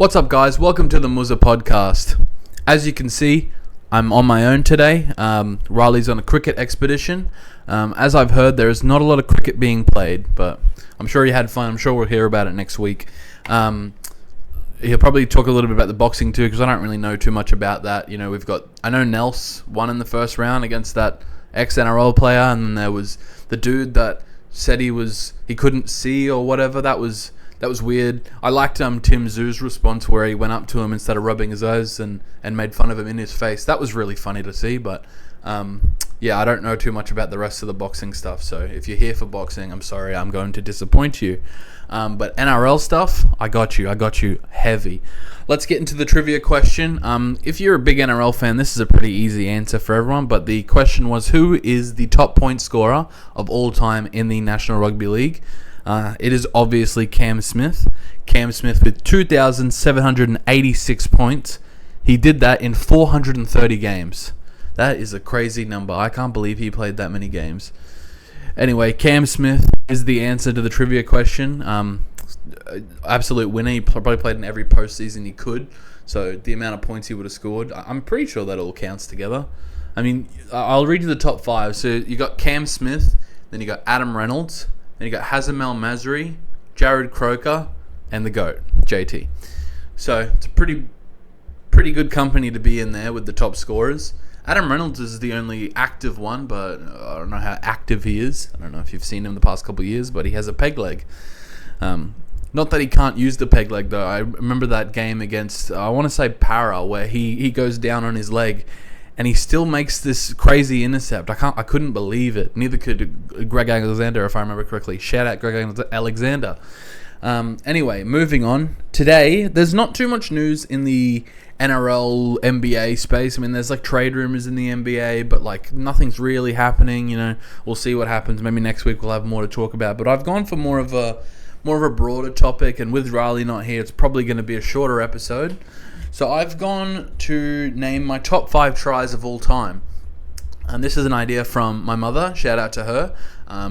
What's up, guys? Welcome to the Musa podcast. As you can see, I'm on my own today. Ryley's on a cricket expedition. As I've heard, there is not a lot of cricket being played, but I'm sure he had fun. I'm sure we'll hear about it next week. He'll probably talk a little bit about the boxing too, because I don't really know too much about that. You know, I know Nels won in the first round against that ex-NRL player, and then there was the dude that said he couldn't see or whatever. That was weird. I liked Tim Zoo's response where he went up to him instead of rubbing his eyes and made fun of him in his face. That was really funny to see, but yeah, I don't know too much about the rest of the boxing stuff. So if you're here for boxing, I'm sorry, I'm going to disappoint you. But NRL stuff, I got you heavy. Let's get into the trivia question. If you're a big NRL fan, this is a pretty easy answer for everyone, but the question was, who is the top point scorer of all time in the National Rugby League? It is obviously Cam Smith. Cam Smith with 2,786 points. He did that in 430 games. That is a crazy number. I can't believe he played that many games. Anyway, Cam Smith is the answer to the trivia question. Absolute winner. He probably played in every postseason he could. So the amount of points he would have scored, I'm pretty sure that all counts together. I mean, I'll read you the top five. So you got Cam Smith, then you got Adam Reynolds, then you got Hazem El Masri, Jared Croker, and the GOAT, JT. So it's a pretty good company to be in there with the top scorers. Adam Reynolds is the only active one, but I don't know how active he is. I don't know if you've seen him the past couple of years, but he has a peg leg. Not that he can't use the peg leg, though. I remember that game against, I want to say Para, where he goes down on his leg, and he still makes this crazy intercept. I couldn't believe it. Neither could Greg Alexander, if I remember correctly. Shout out Greg Alexander. Anyway, moving on. Today, there's not too much news in the NRL NBA space. I mean, there's like trade rumors in the NBA, but like nothing's really happening. You know, we'll see what happens. Maybe next week we'll have more to talk about. But I've gone for more of a broader topic, and with Ryley not here, it's probably going to be a shorter episode. So I've gone to name my top 5 tries of all time. And this is an idea from my mother. Shout out to her.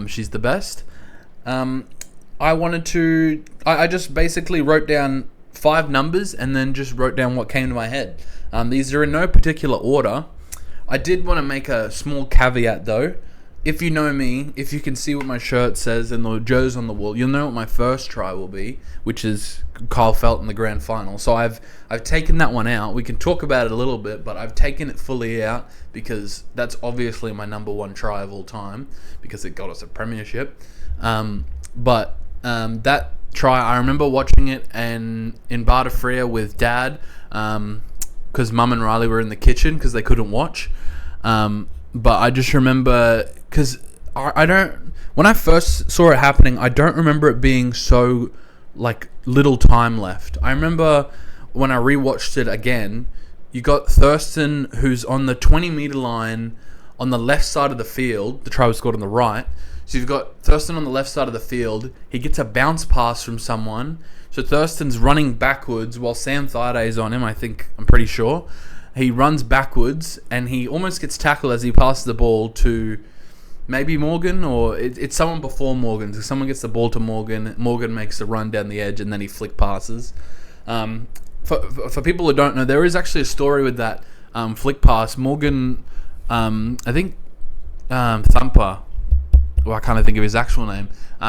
She's the best. I just basically wrote down 5 numbers and then just wrote down what came to my head. These are in no particular order. I did want to make a small caveat though. If you know me, if you can see what my shirt says and the Joe's on the wall, you'll know what my first try will be, which is Kyle Felt in the grand final. So I've taken that one out. We can talk about it a little bit, but I've taken it fully out because that's obviously my number 1 try of all time because it got us a premiership. But that try, I remember watching it in Barta Frere with Dad because Mum and Ryley were in the kitchen because they couldn't watch. But I just remember, because when I first saw it happening, I don't remember it being so, like, little time left. I remember when I rewatched it again, you got Thurston, who's on the 20-meter line on the left side of the field. The try was scored on the right. So you've got Thurston on the left side of the field. He gets a bounce pass from someone. So Thurston's running backwards while Sam Thaiday is on him, I'm pretty sure. He runs backwards, and he almost gets tackled as he passes the ball to maybe Morgan, or it's someone before Morgan. So someone gets the ball to Morgan. Morgan makes the run down the edge, and then he flick passes. For people who don't know, there is actually a story with that flick pass. Morgan, Thumper, well, I can't think of his actual name.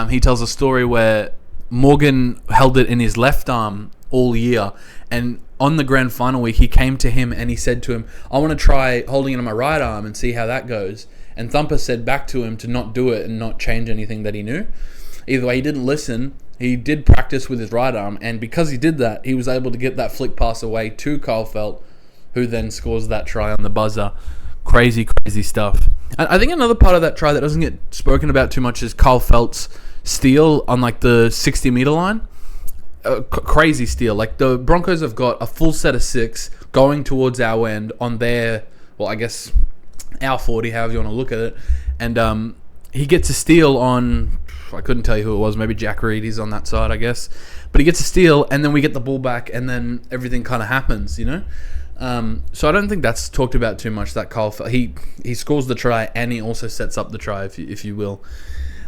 He tells a story where Morgan held it in his left arm all year, and on the grand final week, he came to him and he said to him, I want to try holding it on my right arm and see how that goes. And Thumper said back to him to not do it and not change anything that he knew. Either way, he didn't listen. He did practice with his right arm, and because he did that, he was able to get that flick pass away to Kyle Felt, who then scores that try on the buzzer. Crazy stuff. And I think another part of that try that doesn't get spoken about too much is Kyle Felt's steal on like the 60-meter line. Crazy steal. Like, the Broncos have got a full set of 6 going towards our end on their, well, I guess our 40, however you want to look at it. And he gets a steal on, I couldn't tell you who it was, maybe Jack Reed, he's on that side, I guess. But he gets a steal, and then we get the ball back, and then everything kind of happens, you know? So I don't think that's talked about too much, that Kyle Felt. He scores the try, and he also sets up the try, if you will.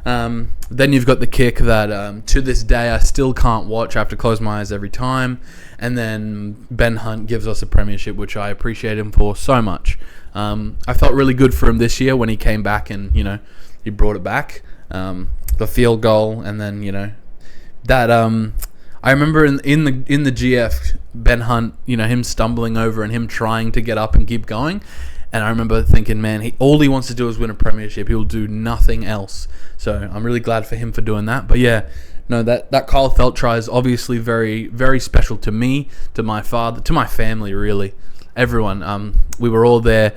Then you've got the kick that to this day I still can't watch. I have to close my eyes every time. And then Ben Hunt gives us a premiership, which I appreciate him for so much. I felt really good for him this year when he came back and, he brought it back. The field goal, and then, that I remember in the GF, Ben Hunt, him stumbling over and him trying to get up and keep going. And I remember thinking, man, all he wants to do is win a premiership. He will do nothing else. So I'm really glad for him for doing that. But yeah, no, that Kyle Felt try is obviously very, very special to me, to my father, to my family, really. Everyone. We were all there.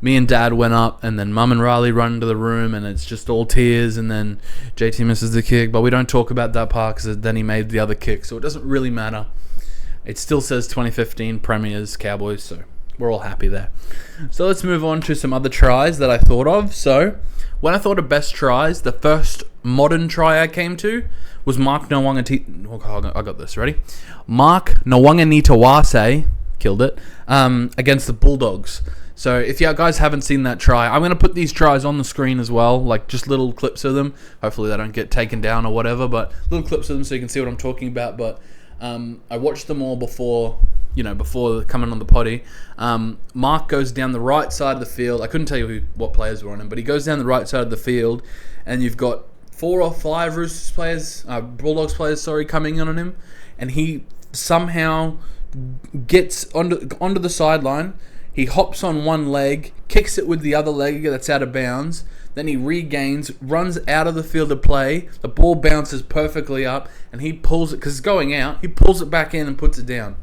Me and Dad went up, and then Mum and Ryley run into the room, and it's just all tears, and then JT misses the kick. But we don't talk about that part because then he made the other kick, so it doesn't really matter. It still says 2015 Premiers Cowboys, so we're all happy there. So let's move on to some other tries that I thought of. So when I thought of best tries, the first modern try I came to was Mark Nwang'anitawase. I got this, ready? Mark Nwang'anitawase, killed it, against the Bulldogs. So if you guys haven't seen that try, I'm going to put these tries on the screen as well, like just little clips of them. Hopefully they don't get taken down or whatever, but little clips of them so you can see what I'm talking about. But I watched them all before coming on the potty. Mark goes down the right side of the field. I couldn't tell you what players were on him, but he goes down the right side of the field, and you've got 4 or 5 Roosters players, Bulldogs players, coming in on him, and he somehow gets onto the sideline. He hops on one leg, kicks it with the other leg that's out of bounds. Then he regains, runs out of the field of play. The ball bounces perfectly up, and he pulls it because it's going out. He pulls it back in and puts it down.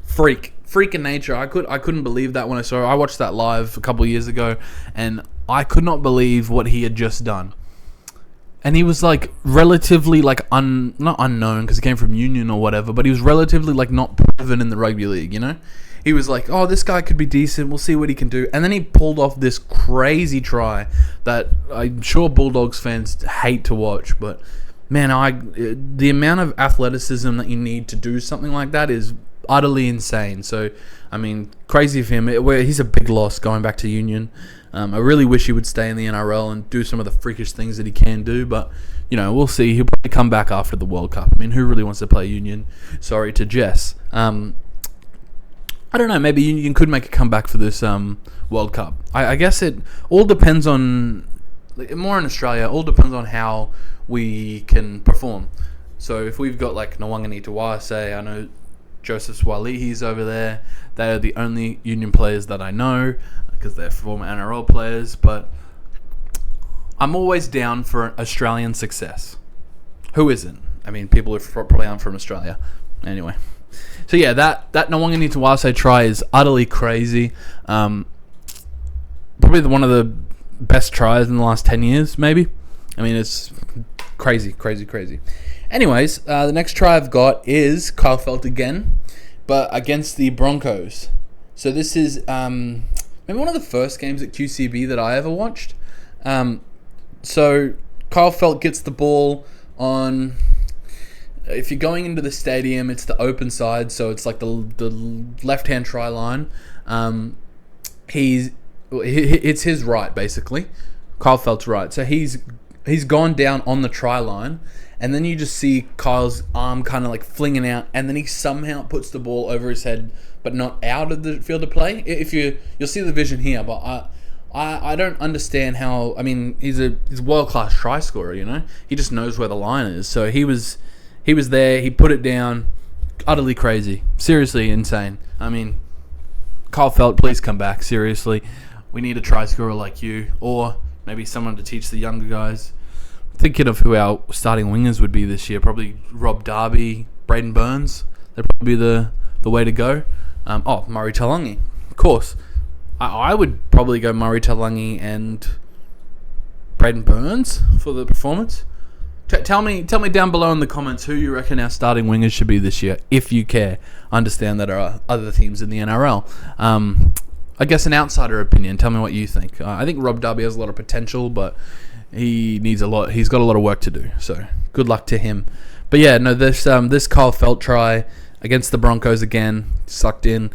Freak in nature. I couldn't believe that when I saw it. I watched that live a couple of years ago, and I could not believe what he had just done. And he was relatively not unknown because he came from Union or whatever, but he was relatively not proven in the rugby league. He was like, oh, this guy could be decent. We'll see what he can do. And then he pulled off this crazy try that I'm sure Bulldogs fans hate to watch. But, man, the amount of athleticism that you need to do something like that is utterly insane. So, I mean, crazy for him. He's a big loss going back to Union. I really wish he would stay in the NRL and do some of the freakish things that he can do. But, we'll see. He'll probably come back after the World Cup. I mean, who really wants to play Union? Sorry to Jess. I don't know, maybe Union could make a comeback for this World Cup. I guess it all depends on, more in Australia, all depends on how we can perform. So if we've got Nwang'anitawase, I know Joseph Swalihi's over there. They are the only Union players that I know because they're former NRL players. But I'm always down for Australian success. Who isn't? I mean, people who probably aren't from Australia. Anyway. So yeah, that Nwang'anitawase try is utterly crazy. Probably one of the best tries in the last 10 years, maybe. I mean, it's crazy. Anyways, the next try I've got is Kyle Felt again, but against the Broncos. So this is maybe one of the first games at QCB that I ever watched. So Kyle Felt gets the ball on... If you're going into the stadium, it's the open side, so it's like the left-hand try line. It's his right, basically. Kyle Felt's right. So he's gone down on the try line, and then you just see Kyle's arm kind of flinging out, and then he somehow puts the ball over his head, but not out of the field of play. If you'll see the vision here, but I don't understand how. I mean, he's a world-class try scorer. He just knows where the line is. So he was there, he put it down, utterly crazy, seriously insane. I mean, Kyle Felt, please come back, seriously. We need a try scorer like you, or maybe someone to teach the younger guys. Thinking of who our starting wingers would be this year, probably Rob Darby, Braden Burns, they'd probably be the way to go. Murray Taulagi, of course. I would probably go Murray Taulagi and Braden Burns for the performance. Tell me down below in the comments who you reckon our starting wingers should be this year, if you care. Understand that there are other teams in the NRL. I guess an outsider opinion. Tell me what you think. I think Rob Darby has a lot of potential, but he needs a lot. He's got a lot of work to do. So good luck to him. But yeah, no, this Kyle Felt try against the Broncos again, sucked in,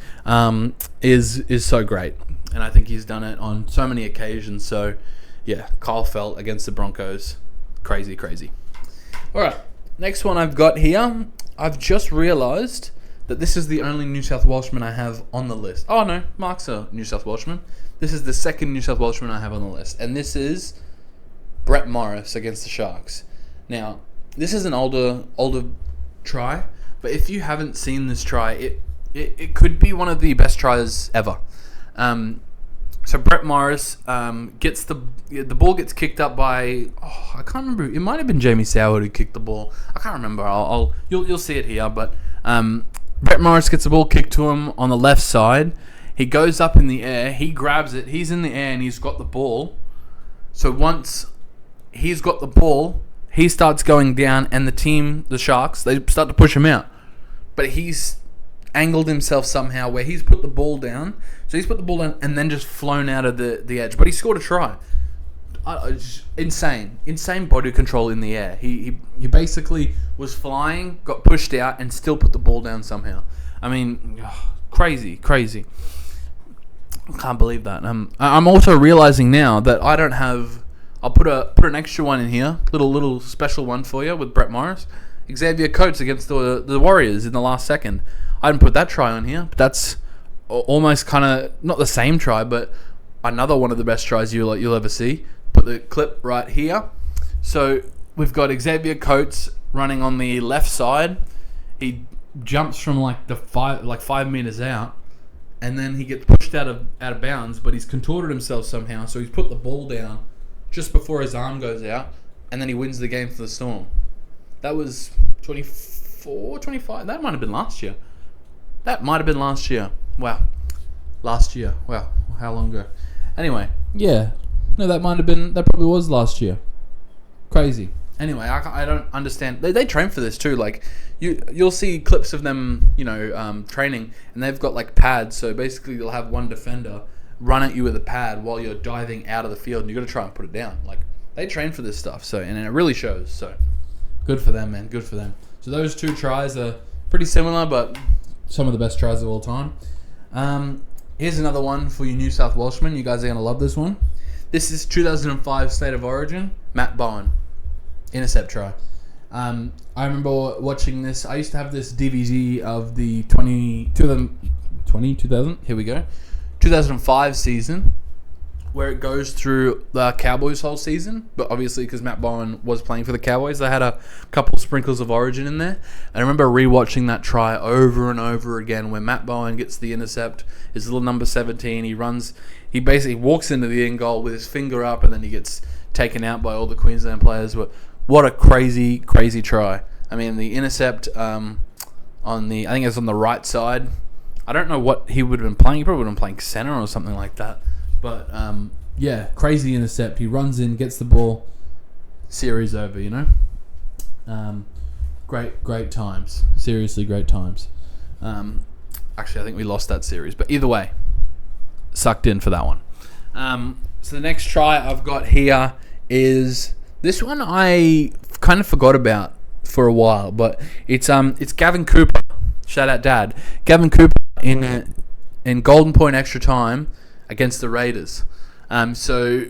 is so great, and I think he's done it on so many occasions. So yeah, Kyle Felt against the Broncos. Crazy, crazy. All right, next one I've got here. I've just realised that this is the only New South Welshman I have on the list. Oh no, Mark's a New South Welshman. This is the second New South Welshman I have on the list, and this is Brett Morris against the Sharks. Now, this is an older try, but if you haven't seen this try, it could be one of the best tries ever. So Brett Morris gets the ball gets kicked up by I can't remember. It might have been Jamie Soward who kicked the ball. I can't remember. You'll see it here, but Brett Morris gets the ball kicked to him on the left side. He goes up in the air. He grabs it. He's in the air and he's got the ball. So once he's got the ball, he starts going down, and the Sharks, they start to push him out. But he's angled himself somehow where he's put the ball down. So he's put the ball down and then just flown out of the edge. But he scored a try. Insane body control in the air. He basically was flying, got pushed out, and still put the ball down somehow. I mean, crazy. I can't believe that. I'm also realizing now that I don't have. I'll put an extra one in here, little special one for you with Brett Morris, Xavier Coates against the Warriors in the last second. I didn't put that try on here, but that's almost kind of not the same try, but another one of the best tries you'll ever see. Put the clip right here. So we've got Xavier Coates running on the left side. He jumps from like 5 meters out, and then he gets pushed out of bounds. But he's contorted himself somehow, so he's put the ball down just before his arm goes out, and then he wins the game for the Storm. That was 24, 25. That might have been last year. Wow. Last year. Wow. How long ago? Anyway, yeah. No, that probably was last year. Crazy. Anyway, I don't understand. They train for this too. Like, you'll see clips of them, training, and they've got like pads. So basically, you'll have one defender run at you with a pad while you're diving out of the field, and you got to try and put it down. Like, they train for this stuff. So, and it really shows. So, good for them, man. Good for them. So those two tries are pretty similar, but some of the best tries of all time. Here's another one for you New South Welshmen. You guys are going to love this one. This is 2005 State of Origin, Matt Bowen. Intercept try. I remember watching this. I used to have this DVD of the 2000, here we go, 2005 season, where it goes through the Cowboys' whole season. But obviously, because Matt Bowen was playing for the Cowboys, they had a couple sprinkles of Origin in there. And I remember rewatching that try over and over again, where Matt Bowen gets the intercept, his little number 17. He basically walks into the end goal with his finger up, and then he gets taken out by all the Queensland players. But what a crazy, crazy try. I mean, the intercept I think it's on the right side. I don't know what he would have been playing. He probably would have been playing center or something like that. But, yeah, crazy intercept. He runs in, gets the ball. Series over, Great times. Seriously, great times. Actually, I think we lost that series. But either way, sucked in for that one. So the next try I've got here is... This one I kind of forgot about for a while, but it's Gavin Cooper. Shout out, Dad. Gavin Cooper in Golden Point extra time against the Raiders. So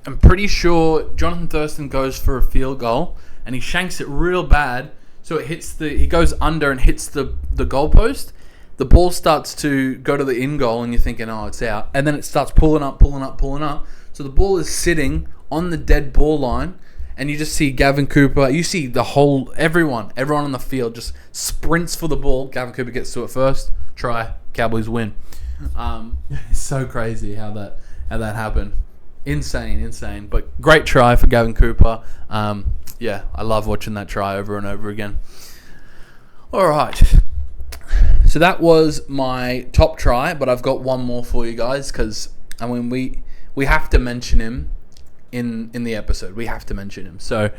I'm pretty sure Jonathan Thurston goes for a field goal and he shanks it real bad. So he goes under and hits the goalpost. The ball starts to go to the in goal and you're thinking, oh, it's out. And then it starts pulling up. So the ball is sitting on the dead ball line. And you just see Gavin Cooper. You see everyone on the field just sprints for the ball. Gavin Cooper gets to it first. Try. Cowboys win. It's so crazy how that happened. Insane. But great try for Gavin Cooper. Yeah, I love watching that try over and over again. All right. So that was my top try, but I've got one more for you guys because we have to mention him. In the episode, we have to mention him. So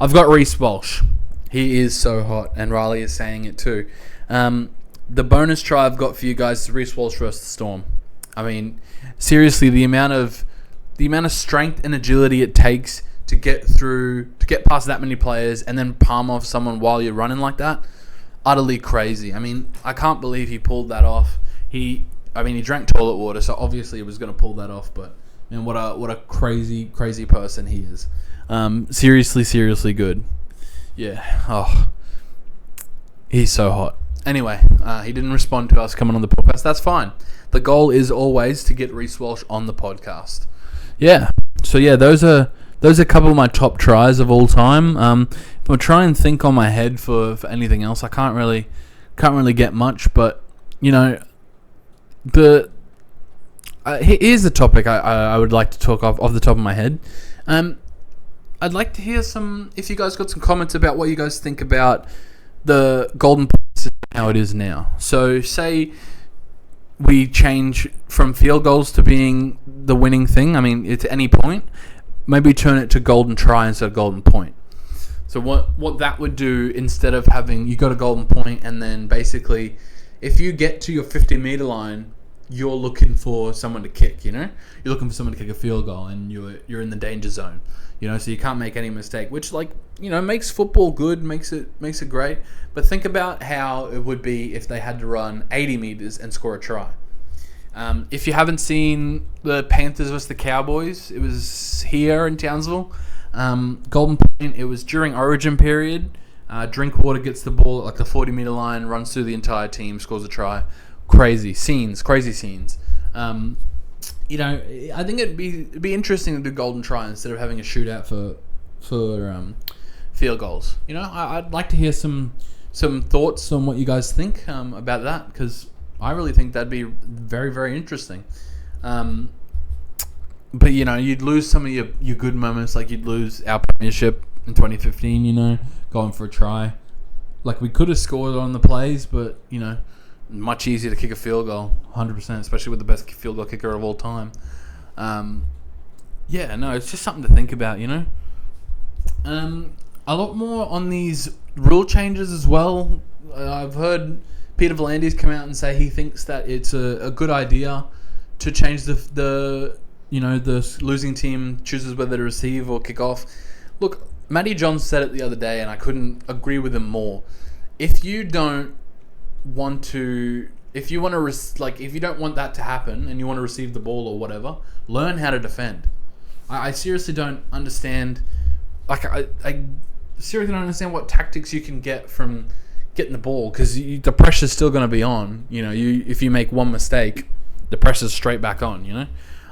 I've got Reece Walsh. He is so hot, and Ryley is saying it too. The bonus try I've got for you guys is Reece Walsh versus the Storm. I mean, seriously, the amount of strength and agility it takes to get past that many players and then palm off someone while you're running like that, utterly crazy. I mean, I can't believe he pulled that off. He drank toilet water, so obviously he was going to pull that off, but man, what a crazy person he is. Seriously good. Yeah. Oh, he's so hot. Anyway, he didn't respond to us coming on the podcast. That's fine. The goal is always to get Reece Walsh on the podcast. Yeah. So yeah, those are a couple of my top tries of all time. If I try and think on my head for anything else, I can't really get much. But you know, here's the topic I would like to talk off the top of my head. I'd like to hear if you guys got some comments about what you guys think about the golden point system, how it is now. So say we change from field goals to being the winning thing. I mean, it's any point. Maybe turn it to golden try instead of golden point. So what that would do, instead of having you got a golden point and then basically if you get to your 50-meter line, you're looking for someone to kick, you know? You're looking for someone to kick a field goal and you're in the danger zone. You know, so you can't make any mistake, which, like, you know, makes football good, makes it great. But think about how it would be if they had to run 80 meters and score a try. If you haven't seen the Panthers versus the Cowboys, it was here in Townsville. Golden point, it was during Origin period. Drinkwater gets the ball at like the 40-meter line, runs through the entire team, scores a try. Crazy scenes. You know, I think it'd be interesting to do golden try instead of having a shootout for field goals. You know, I'd like to hear some thoughts on what you guys think about that, because I really think that'd be very, very interesting. But you know, you'd lose some of your good moments, like you'd lose our premiership in 2015. You know, going for a try, like we could have scored on the plays, but you know, much easier to kick a field goal, 100%, especially with the best field goal kicker of all time. Yeah, no, it's just something to think about, you know. A lot more on these rule changes as well. I've heard Peter V'landys come out and say he thinks that it's a good idea to change the losing team chooses whether to receive or kick off. Look, Matty Johns said it the other day, and I couldn't agree with him more. If you don't want to, if you don't want that to happen and you want to receive the ball or whatever, learn how to defend. I seriously don't understand. Like I seriously don't understand what tactics you can get from getting the ball, because the pressure's still going to be on. You know, if you make one mistake, the pressure's straight back on. You know,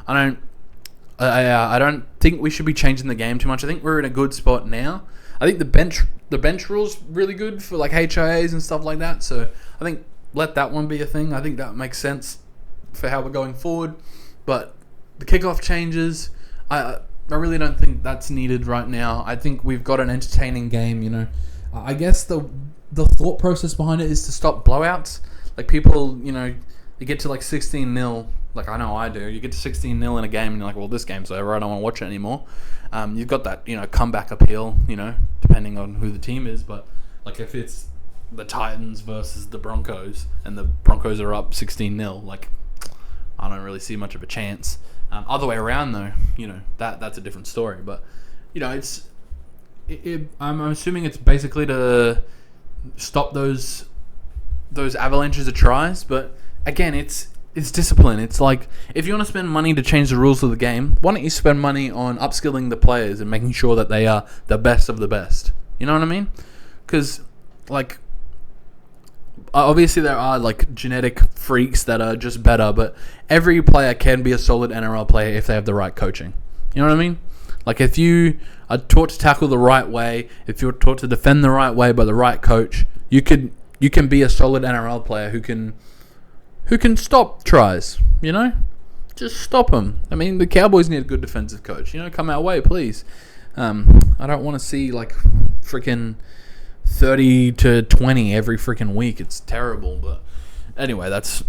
I don't think we should be changing the game too much. I think we're in a good spot now. I think the bench rule's really good for like HIAs and stuff like that. So I think let that one be a thing. I think that makes sense for how we're going forward. But the kickoff changes, I really don't think that's needed right now. I think we've got an entertaining game. You know, I guess the thought process behind it is to stop blowouts. Like people, you know, they get to like 16-0. Like I know I do. You get to 16-0 in a game and you're like, well, this game's over. I don't want to watch it anymore. You've got that, you know, comeback appeal, you know, depending on who the team is. But like if it's the Titans versus the Broncos and the Broncos are up 16-0, like I don't really see much of a chance. Other way around though, you know, that's a different story. But you know, I'm assuming it's basically to stop those avalanches of tries. But again, it's discipline. It's like, if you want to spend money to change the rules of the game, why don't you spend money on upskilling the players and making sure that they are the best of the best? You know what I mean? Because, like, obviously there are, like, genetic freaks that are just better, but every player can be a solid NRL player if they have the right coaching. You know what I mean? Like, if you are taught to tackle the right way, if you're taught to defend the right way by the right coach, you can be a solid NRL player who can stop tries, you know? Just stop them. I mean, the Cowboys need a good defensive coach. You know, come our way, please. I don't want to see, like, freaking 30-20 every freaking week. It's terrible. But anyway, that's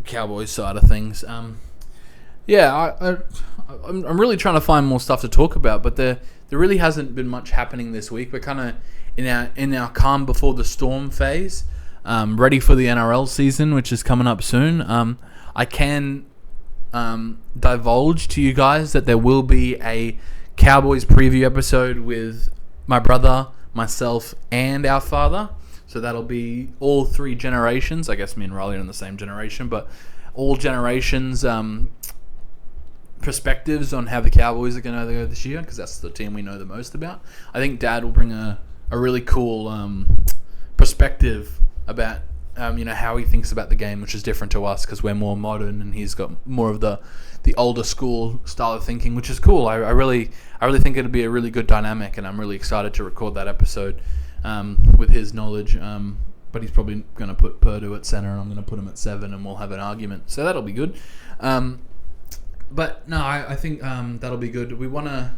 Cowboys side of things. Yeah, I'm really trying to find more stuff to talk about, but there really hasn't been much happening this week. We're kind of in our calm before the storm phase. Ready for the NRL season, which is coming up soon. I can divulge to you guys that there will be a Cowboys preview episode with my brother, myself, and our father. So that'll be all three generations. I guess me and Ryley are in the same generation, but all generations perspectives on how the Cowboys are going to go this year, because that's the team we know the most about. I think Dad will bring a really cool perspective about how he thinks about the game, which is different to us because we're more modern, and he's got more of the older school style of thinking, which is cool. I really think it'll be a really good dynamic, and I'm really excited to record that episode with his knowledge. But he's probably going to put Purdue at center, and I'm going to put him at 7, and we'll have an argument. So that'll be good. But no, I think that'll be good. We want to,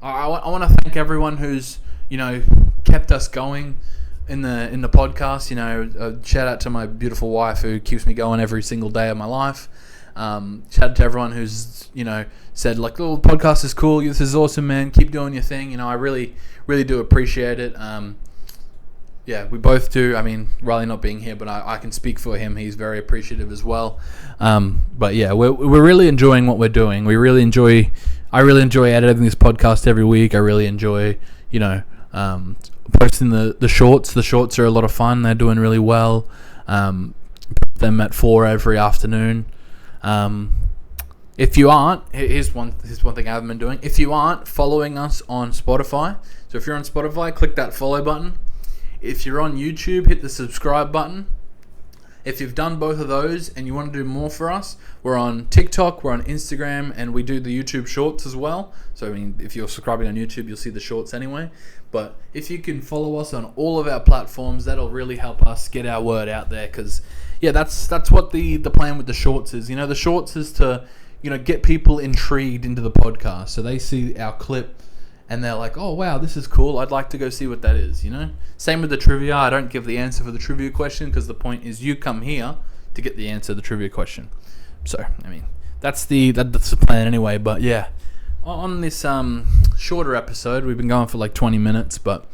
I want to thank everyone who's kept us going in the podcast. Shout out to my beautiful wife who keeps me going every single day of my life. Shout out to everyone who's said like, "Oh, the podcast is cool. This is awesome, man. Keep doing your thing." I really do appreciate it. Yeah, we both do. I mean, Ryley not being here, but I can speak for him. He's very appreciative as well. But yeah, we're really enjoying what we're doing. I really enjoy editing this podcast every week. I really enjoy, posting the shorts. The shorts are a lot of fun. They're doing really well. Them at 4 every afternoon. If you aren't, here's one thing I haven't been doing. If you aren't following us on Spotify, so if you're on Spotify, click that follow button. If you're on YouTube, hit the subscribe button. If you've done both of those and you want to do more for us, we're on TikTok, we're on Instagram, and we do the YouTube Shorts as well. So, I mean, if you're subscribing on YouTube, you'll see the Shorts anyway. But if you can follow us on all of our platforms, that'll really help us get our word out there. Because, yeah, that's what the plan with the Shorts is. The Shorts is to, get people intrigued into the podcast. So they see our clip and they're like, "Oh, wow, this is cool. I'd like to go see what that is," Same with the trivia. I don't give the answer for the trivia question because the point is you come here to get the answer to the trivia question. So, I mean, that's the plan anyway. But, yeah, on this shorter episode, we've been going for like 20 minutes, but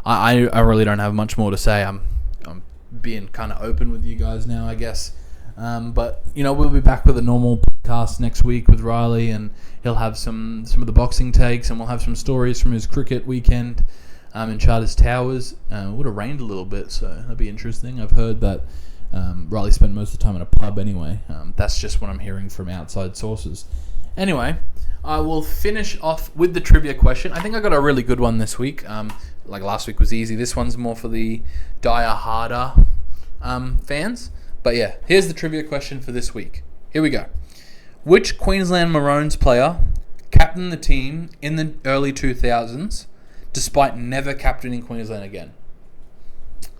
I really don't have much more to say. I'm being kind of open with you guys now, I guess. But we'll be back with a normal podcast next week with Ryley, and he'll have some of the boxing takes, and we'll have some stories from his cricket weekend in Charters Towers. It would have rained a little bit, so that'd be interesting. I've heard that Ryley spent most of the time in a pub anyway. That's just what I'm hearing from outside sources. Anyway, I will finish off with the trivia question. I think I got a really good one this week. Like last week was easy. This one's more for the die-harder fans. But yeah, here's the trivia question for this week. Here we go. Which Queensland Maroons player captained the team in the early 2000s despite never captaining Queensland again?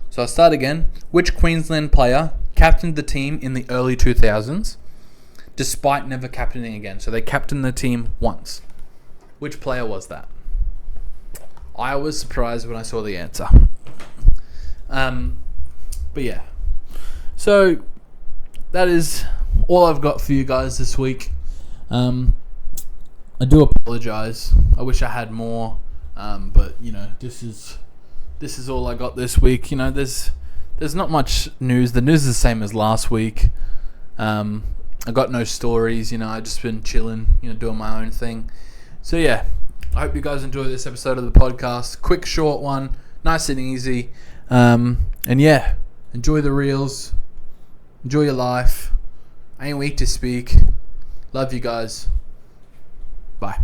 So I'll start again. Which Queensland player captained the team in the early 2000s despite never captaining again? So they captained the team once. Which player was that? I was surprised when I saw the answer. But yeah. So, that is all I've got for you guys this week. I do apologize. I wish I had more. But, this is all I got this week. There's not much news. The news is the same as last week. I got no stories. I just been chilling, doing my own thing. So, yeah. I hope you guys enjoy this episode of the podcast. Quick, short one. Nice and easy. And, yeah. Enjoy the reels. Enjoy your life. I ain't weak to speak. Love you guys. Bye.